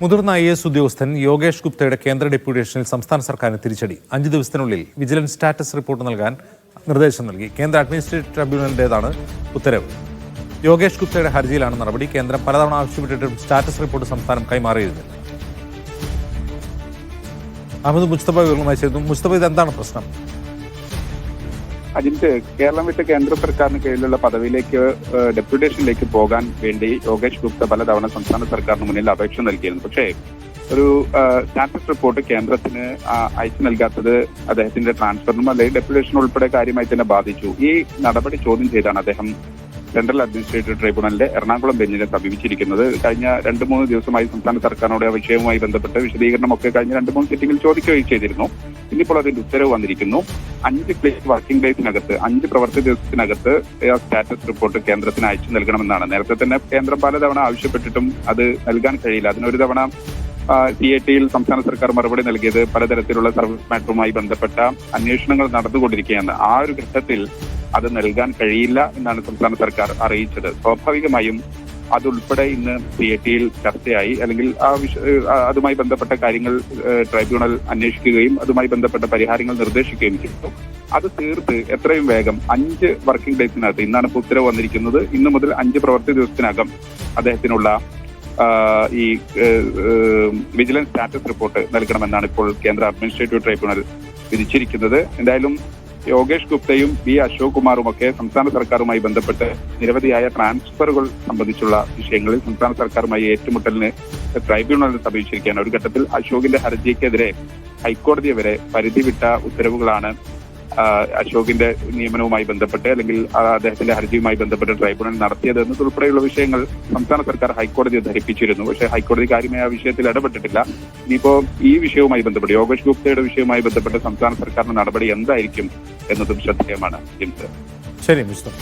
മുതിർന്ന IAS ഉദ്യോഗസ്ഥൻ യോഗേഷ് ഗുപ്തയുടെ കേന്ദ്ര ഡെപ്യൂട്ടേഷനിൽ സംസ്ഥാന സർക്കാരിന് തിരിച്ചടി. 5 ദിവസത്തിനുള്ളിൽ വിജിലൻസ് സ്റ്റാറ്റസ് റിപ്പോർട്ട് നൽകാൻ നിർദ്ദേശം നൽകി. കേന്ദ്ര അഡ്മിനിസ്ട്രേറ്റീവ് ട്രിബ്യൂണലിന്റേതാണ് ഉത്തരവ്. യോഗേഷ് ഗുപ്തയുടെ ഹർജിയിലാണ് നടപടി. കേന്ദ്രം പലതവണ ആവശ്യപ്പെട്ടിട്ടും സ്റ്റാറ്റസ് റിപ്പോർട്ട് സംസ്ഥാനം കൈമാറിയിരുന്നില്ല. അഹമ്മദ് മുസ്തഫ വിവരങ്ങളുമായി ചേർന്നു. മുസ്തഫ, ഇതെന്താണ് പ്രശ്നം? അജിത്ത്, കേരളം വിട്ട് കേന്ദ്ര സർക്കാരിന് കീഴിലുള്ള പദവിയിലേക്ക് ഡെപ്യൂട്ടേഷനിലേക്ക് പോകാൻ വേണ്ടി യോഗേഷ് ഗുപ്ത പലതവണ സംസ്ഥാന സർക്കാരിന് മുന്നിൽ അപേക്ഷ നൽകിയിരുന്നു. പക്ഷേ ഒരു സ്റ്റാറ്റസ് റിപ്പോർട്ട് കേന്ദ്രത്തിന് അയച്ചു നൽകാത്തത് അദ്ദേഹത്തിന്റെ ട്രാൻസ്ഫറിനും അല്ലെങ്കിൽ ഡെപ്യൂട്ടേഷൻ ഉൾപ്പെടെ കാര്യമായി തന്നെ ബാധിച്ചു. ഈ നടപടി ചോദ്യം ചെയ്താണ് അദ്ദേഹം സെൻട്രൽ അഡ്മിനിസ്ട്രേറ്റീവ് ട്രൈബ്യൂണലിന്റെ എറണാകുളം ബെഞ്ചിനെ സമീപിച്ചിരിക്കുന്നത്. കഴിഞ്ഞ 2-3 ദിവസമായി സംസ്ഥാന സർക്കാരിനോട് ആ വിഷയവുമായി ബന്ധപ്പെട്ട് വിശദീകരണമൊക്കെ കഴിഞ്ഞ 2-3 സിറ്റിംഗിൽ ചോദിക്കുകയും ചെയ്തിരുന്നു. ഇന്നിപ്പോൾ അതിന്റെ ഉത്തരവ് വന്നിരിക്കുന്നു. 5 വർക്കിംഗ് ഡേയ്സിനകത്ത്, 5 പ്രവൃത്തി ദിവസത്തിനകത്ത് സ്റ്റാറ്റസ് റിപ്പോർട്ട് കേന്ദ്രത്തിന് അയച്ചു നൽകണമെന്നാണ്. നേരത്തെ തന്നെ കേന്ദ്രം പലതവണ ആവശ്യപ്പെട്ടിട്ടും അത് നൽകാൻ കഴിയില്ല. അതിനൊരു തവണ CAT-യിൽ സംസ്ഥാന സർക്കാർ മറുപടി നൽകിയത് പലതരത്തിലുള്ള സർവീസ് മാറ്ററുമായി ബന്ധപ്പെട്ട അന്വേഷണങ്ങൾ നടന്നുകൊണ്ടിരിക്കുകയാണ്. ആ ഒരു ഘട്ടത്തിൽ അത് നൽകാൻ കഴിയില്ല എന്നാണ് സംസ്ഥാന സർക്കാർ അറിയിച്ചത്. സ്വാഭാവികമായും അതുൾപ്പെടെ ഇന്ന് CAT-യിൽ ചർച്ചയായി, അല്ലെങ്കിൽ അതുമായി ബന്ധപ്പെട്ട കാര്യങ്ങൾ ട്രൈബ്യൂണൽ അന്വേഷിക്കുകയും അതുമായി ബന്ധപ്പെട്ട പരിഹാരങ്ങൾ നിർദ്ദേശിക്കുകയും ചെയ്തു. അത് തീർത്ത് എത്രയും വേഗം 5 വർക്കിംഗ് ഡേയ്സിനകത്ത്, ഇന്നാണ് ഇപ്പോൾ ഉത്തരവ് വന്നിരിക്കുന്നത്, ഇന്ന് മുതൽ 5 പ്രവൃത്തി ദിവസത്തിനകം അദ്ദേഹത്തിനുള്ള ഈ വിജിലൻസ് സ്റ്റാറ്റസ് റിപ്പോർട്ട് നൽകണമെന്നാണ് ഇപ്പോൾ കേന്ദ്ര അഡ്മിനിസ്ട്രേറ്റീവ് ട്രൈബ്യൂണൽ വിധിച്ചിരിക്കുന്നത്. എന്തായാലും യോഗേഷ് ഗുപ്തയും B. അശോക് കുമാറും ഒക്കെ സംസ്ഥാന സർക്കാരുമായി ബന്ധപ്പെട്ട് നിരവധിയായ ട്രാൻസ്ഫറുകൾ സംബന്ധിച്ചുള്ള വിഷയങ്ങളിൽ സംസ്ഥാന സർക്കാരുമായി ഏറ്റുമുട്ടലിന് ട്രൈബ്യൂണലിനെ സമീപിച്ചിരിക്കുകയാണ്. ഒരു ഘട്ടത്തിൽ അശോകിന്റെ ഹർജിക്കെതിരെ ഹൈക്കോടതി വരെ പരിധി വിട്ട ഉത്തരവുകളാണ് അശോകിന്റെ നിയമനവുമായി ബന്ധപ്പെട്ട് അല്ലെങ്കിൽ അദ്ദേഹത്തിന്റെ ഹർജിയുമായി ബന്ധപ്പെട്ട് ട്രൈബ്യൂണൽ നടത്തിയത് എന്നതുൾപ്പെടെയുള്ള വിഷയങ്ങൾ സംസ്ഥാന സർക്കാർ ഹൈക്കോടതിയെ ധരിപ്പിച്ചിരുന്നു. പക്ഷേ ഹൈക്കോടതി കാര്യമായ ആ വിഷയത്തിൽ ഇടപെട്ടിട്ടില്ല. ഇനിയിപ്പോ ഈ വിഷയവുമായി ബന്ധപ്പെട്ട്, യോഗേഷ് ഗുപ്തയുടെ വിഷയവുമായി ബന്ധപ്പെട്ട് സംസ്ഥാന സർക്കാരിന്റെ നടപടി എന്തായിരിക്കും എന്നതും ശ്രദ്ധേയമാണ്. ശരി, മുസ്തഫ.